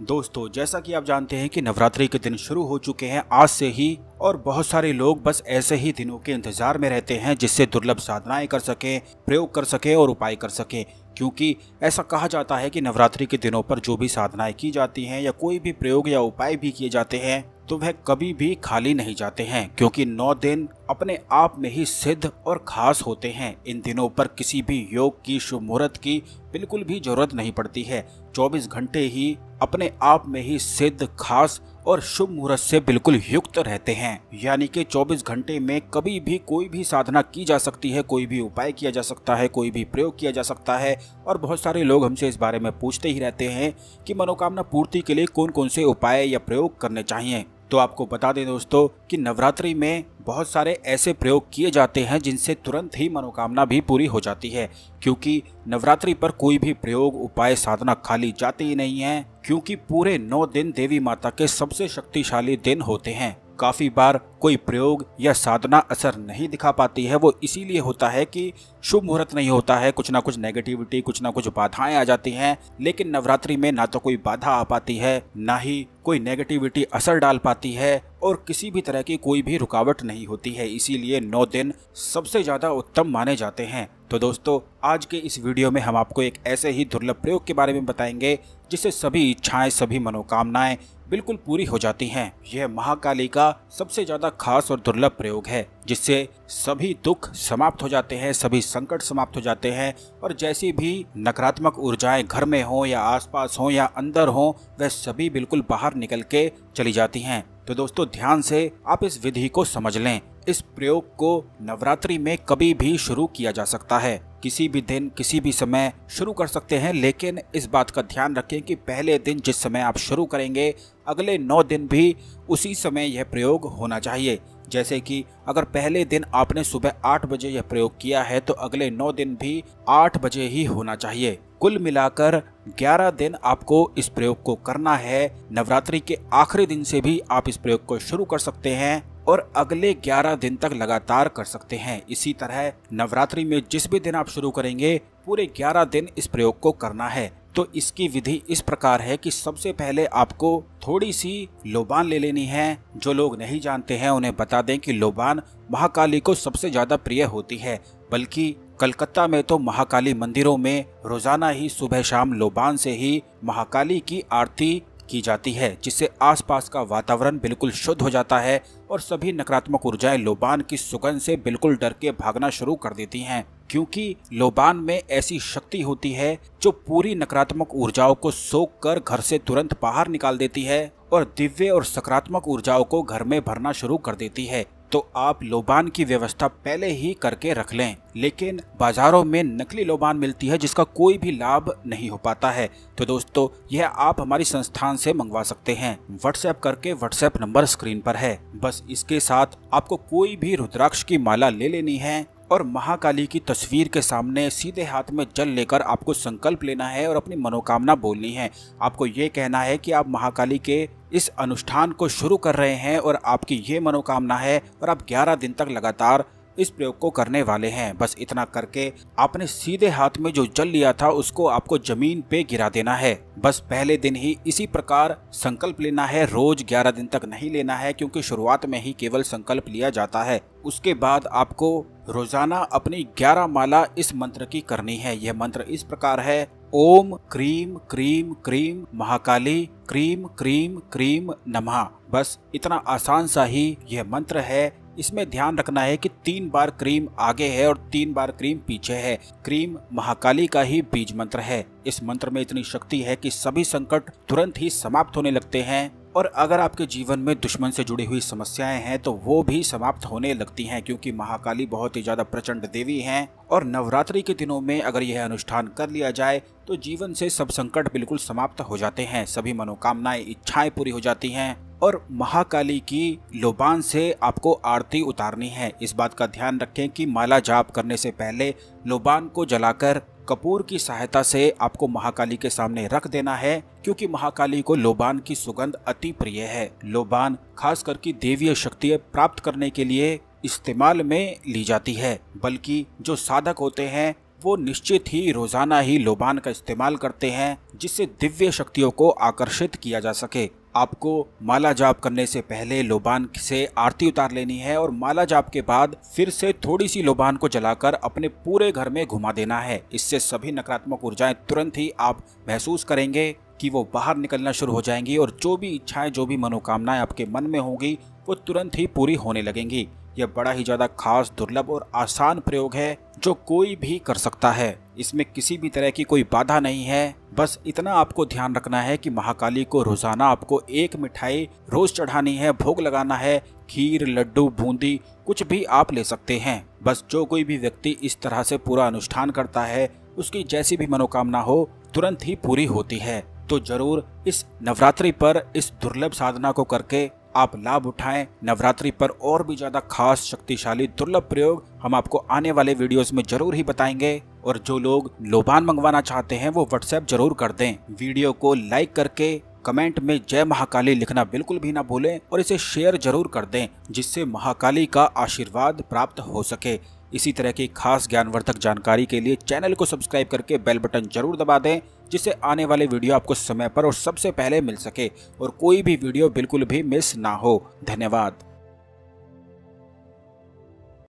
दोस्तों, जैसा कि आप जानते हैं कि नवरात्रि के दिन शुरू हो चुके हैं आज से ही, और बहुत सारे लोग बस ऐसे ही दिनों के इंतजार में रहते हैं जिससे दुर्लभ साधनाएं कर सकें, प्रयोग कर सकें और उपाय कर सकें। क्योंकि ऐसा कहा जाता है कि नवरात्रि के दिनों पर जो भी साधनाएं की जाती हैं या कोई भी प्रयोग या उपाय भी किए जाते हैं तो वह कभी भी खाली नहीं जाते हैं, क्योंकि 9 दिन अपने आप में ही सिद्ध और खास होते हैं। इन दिनों पर किसी भी योग की, शुभ मुहूर्त की बिल्कुल भी जरूरत नहीं पड़ती है। 24 घंटे ही अपने आप में ही सिद्ध, खास और शुभ मुहूर्त से बिल्कुल युक्त रहते हैं। यानी कि 24 घंटे में कभी भी कोई भी साधना की जा सकती है, कोई भी उपाय किया जा सकता है, कोई भी प्रयोग किया जा सकता है। और बहुत सारे लोग हमसे इस बारे में पूछते ही रहते हैं कि मनोकामना पूर्ति के लिए कौन कौन से उपाय या प्रयोग करने चाहिए। तो आपको बता दें दोस्तों कि नवरात्रि में बहुत सारे ऐसे प्रयोग किए जाते हैं जिनसे तुरंत ही मनोकामना भी पूरी हो जाती है। क्योंकि नवरात्रि पर कोई भी प्रयोग, उपाय, साधना खाली जाते ही नहीं है, क्योंकि पूरे 9 दिन देवी माता के सबसे शक्तिशाली दिन होते हैं। काफी बार कोई प्रयोग या साधना असर नहीं दिखा पाती है। वो इसीलिए होता है कि शुभ मुहूर्त नहीं होता है, कुछ ना कुछ नेगेटिविटी, कुछ ना कुछ बाधाएं आ जाती हैं। लेकिन नवरात्रि में ना तो कोई बाधा आ पाती है, ना ही कोई नेगेटिविटी असर डाल पाती है, और किसी भी तरह की कोई भी रुकावट नहीं होती है। इसीलिए 9 दिन सबसे ज्यादा उत्तम माने जाते हैं। तो दोस्तों, आज के इस वीडियो में हम आपको एक ऐसे ही दुर्लभ प्रयोग के बारे में बताएंगे जिससे सभी इच्छाएं, सभी मनोकामनाएं बिल्कुल पूरी हो जाती हैं। यह महाकाली का सबसे ज्यादा खास और दुर्लभ प्रयोग है, जिससे सभी दुख समाप्त हो जाते हैं, सभी संकट समाप्त हो जाते हैं, और जैसी भी नकारात्मक ऊर्जाएं घर में हो या आसपास हो या अंदर हो, वह सभी बिल्कुल बाहर निकल के चली जाती हैं। तो दोस्तों, ध्यान से आप इस विधि को समझ लें। इस प्रयोग को नवरात्रि में कभी भी शुरू किया जा सकता है, किसी भी दिन, किसी भी समय शुरू कर सकते हैं। लेकिन इस बात का ध्यान रखें कि पहले दिन जिस समय आप शुरू करेंगे, अगले 9 दिन भी उसी समय यह प्रयोग होना चाहिए। जैसे कि अगर पहले दिन आपने सुबह 8 बजे यह प्रयोग किया है तो अगले 9 दिन भी 8 बजे ही होना चाहिए। कुल मिलाकर 11 दिन आपको इस प्रयोग को करना है। नवरात्रि के आखिरी दिन से भी आप इस प्रयोग को शुरू कर सकते हैं और अगले 11 दिन तक लगातार कर सकते हैं। इसी तरह नवरात्रि में जिस भी दिन आप शुरू करेंगे, पूरे 11 दिन इस प्रयोग को करना है। तो इसकी विधि इस प्रकार है कि सबसे पहले आपको थोड़ी सी लोबान ले लेनी है। जो लोग नहीं जानते हैं उन्हें बता दें कि लोबान महाकाली को सबसे ज्यादा प्रिय होती है। बल्कि कलकत्ता में तो महाकाली मंदिरों में रोजाना ही सुबह शाम लोबान से ही महाकाली की आरती की जाती है, जिससे आसपास का वातावरण बिल्कुल शुद्ध हो जाता है और सभी नकारात्मक ऊर्जाएं लोबान की सुगंध से बिल्कुल डर के भागना शुरू कर देती हैं। क्योंकि लोबान में ऐसी शक्ति होती है जो पूरी नकारात्मक ऊर्जाओं को सोख कर घर से तुरंत बाहर निकाल देती है और दिव्य और सकारात्मक ऊर्जाओं को घर में भरना शुरू कर देती है। तो आप लोबान की व्यवस्था पहले ही करके रख लें। लेकिन बाजारों में नकली लोबान मिलती है जिसका कोई भी लाभ नहीं हो पाता है। तो दोस्तों, यह आप हमारी संस्थान से मंगवा सकते हैं। व्हाट्सएप करके व्हाट्सएप नंबर स्क्रीन पर है। बस इसके साथ आपको कोई भी रुद्राक्ष की माला ले लेनी है और महाकाली की तस्वीर के सामने सीधे हाथ में जल लेकर आपको संकल्प लेना है और अपनी मनोकामना बोलनी है। आपको ये कहना है कि आप महाकाली के इस अनुष्ठान को शुरू कर रहे हैं और आपकी ये मनोकामना है और आप 11 दिन तक लगातार इस प्रयोग को करने वाले हैं। बस इतना करके आपने सीधे हाथ में जो जल लिया था उसको आपको जमीन पे गिरा देना है। बस पहले दिन ही इसी प्रकार संकल्प लेना है। रोज 11 दिन तक नहीं लेना है, क्योंकि शुरुआत में ही केवल संकल्प लिया जाता है। उसके बाद आपको रोजाना अपनी 11 माला इस मंत्र की करनी है। यह मंत्र इस प्रकार है: ओम क्रीम क्रीम क्रीम महाकाली क्रीम क्रीम क्रीम नमः। बस इतना आसान सा ही यह मंत्र है। इसमें ध्यान रखना है कि 3 बार क्रीम आगे है और 3 बार क्रीम पीछे है। क्रीम महाकाली का ही बीज मंत्र है। इस मंत्र में इतनी शक्ति है कि सभी संकट तुरंत ही समाप्त होने लगते हैं, और अगर आपके जीवन में दुश्मन से जुड़ी हुई समस्याएं हैं तो वो भी समाप्त होने लगती हैं, क्योंकि महाकाली बहुत ही ज्यादा प्रचंड देवी हैं। और नवरात्रि के दिनों में अगर यह अनुष्ठान कर लिया जाए तो जीवन से सब संकट बिल्कुल समाप्त हो जाते हैं, सभी मनोकामनाएं, इच्छाएं पूरी हो जाती हैं। और महाकाली की लोबान से आपको आरती उतारनी है। इस बात का ध्यान रखें कि माला जाप करने से पहले लोबान को जलाकर कपूर की सहायता से आपको महाकाली के सामने रख देना है, क्योंकि महाकाली को लोबान की सुगंध अति प्रिय है। लोबान खास करके देवीय शक्ति प्राप्त करने के लिए इस्तेमाल में ली जाती है। बल्कि जो साधक होते हैं वो निश्चित ही रोजाना ही लोबान का इस्तेमाल करते हैं, जिससे दिव्य शक्तियों को आकर्षित किया जा सके। आपको माला जाप करने से पहले लोबान से आरती उतार लेनी है और माला जाप के बाद फिर से थोड़ी सी लोबान को जलाकर अपने पूरे घर में घुमा देना है। इससे सभी नकारात्मक ऊर्जाएं तुरंत ही आप महसूस करेंगे कि वो बाहर निकलना शुरू हो जाएंगी और जो भी इच्छाएं, जो भी मनोकामनाएं आपके मन में होंगी वो तुरंत ही पूरी होने लगेंगी। यह बड़ा ही ज्यादा खास, दुर्लभ और आसान प्रयोग है जो कोई भी कर सकता है। इसमें किसी भी तरह की कोई बाधा नहीं है। बस इतना आपको ध्यान रखना है कि महाकाली को रोजाना आपको एक मिठाई रोज चढ़ानी है, भोग लगाना है। खीर, लड्डू, बूंदी कुछ भी आप ले सकते हैं। बस जो कोई भी व्यक्ति इस तरह से पूरा अनुष्ठान करता है, उसकी जैसी भी मनोकामना हो तुरंत ही पूरी होती है। तो जरूर इस नवरात्रि पर इस दुर्लभ साधना को करके आप लाभ उठाएं। नवरात्रि पर और भी ज्यादा खास, शक्तिशाली, दुर्लभ प्रयोग हम आपको आने वाले वीडियोस में जरूर ही बताएंगे। और जो लोग लोबान मंगवाना चाहते हैं वो व्हाट्सएप जरूर कर दें। वीडियो को लाइक करके कमेंट में जय महाकाली लिखना बिल्कुल भी ना भूलें और इसे शेयर जरूर कर दें, जिससे महाकाली का आशीर्वाद प्राप्त हो सके। इसी तरह की खास ज्ञानवर्धक जानकारी के लिए चैनल को सब्सक्राइब करके बेल बटन जरूर दबा दें, जिससे आने वाले वीडियो आपको समय पर और सबसे पहले मिल सके और कोई भी वीडियो बिल्कुल भी मिस ना हो। धन्यवाद।